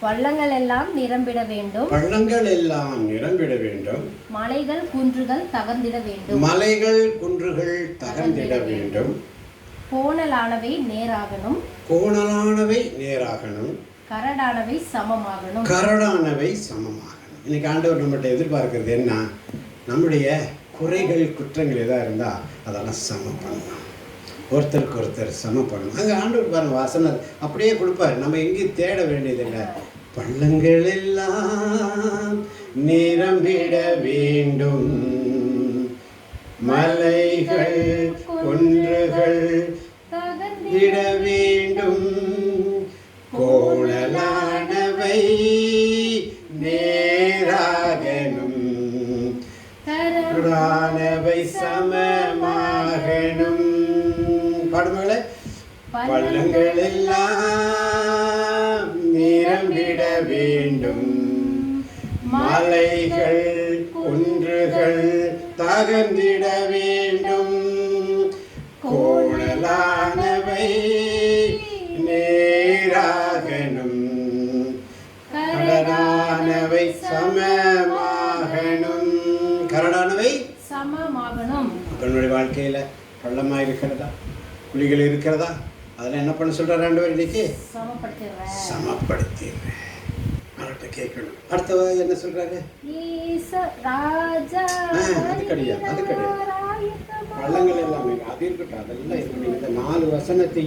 பள்ளங்கள் எல்லாம் நிரம்பிட வேண்டும். பள்ளங்கள் எல்லாம் நிரம்பிட வேண்டும். மலைகள் குன்றுகள் தகர்ந்திட வேண்டும். மலைகள் குன்றுகள் தகர்ந்திட வேண்டும். கோணலானவை நேராகணும். கோணலானவை நேராகணும். கரடானவை சமமாகணும். கரடானவை சமமாகணும். இன்னைக்கு ஆண்டவர் நம்மகிட்ட எதிர்பார்க்கிறது என்ன? நம்முடைய குறைகள் குற்றங்கள் எதாக இருந்தால் அதெல்லாம் சமம் பண்ணணும். ஒருத்தருக்கு ஒருத்தர் சமம் பண்ணணும். அங்கே ஆண்டவர் பாருங்க வாசனை அப்படியே கொடுப்பாரு. நம்ம எங்கேயும் தேட வேண்டியதில்லை. பள்ளங்கள் எல்லாம் நிரம்பிட வேண்டும். மலைகள் குன்றுகள் தகர்ந்திட வேண்டும். கோணலானவை நேராகணும். கரடானவை சமமாகணும். பாடுமகளே, பள்ளங்கள் எல்லாம் நிரம்பிட வேண்டும். மலைகள் குன்றுகள் தகர்ந்திட வேண்டும். கோணலானவை நேராகணும். கரடானவை சமமாகணும். கரடானவை சமமாகணும். தன்னுடைய வாழ்க்கையில பள்ளமா இருக்கிறதா, குழிகள் இருக்கிறதா, அதெல்லாம் என்ன பண்ண சொல்றாரு ஆண்டவர்? இன்னைக்கு சமப்படுத்திடுறேன். அவர்கிட்ட கேட்கணும். அடுத்த என்ன சொல்றாரு? அது கிடையாது, அது கிடையாது. பள்ளங்கள் எல்லாமே அது இருக்கட்டும், அதெல்லாம் இருக்கட்டும். இந்த 4 வசனத்தை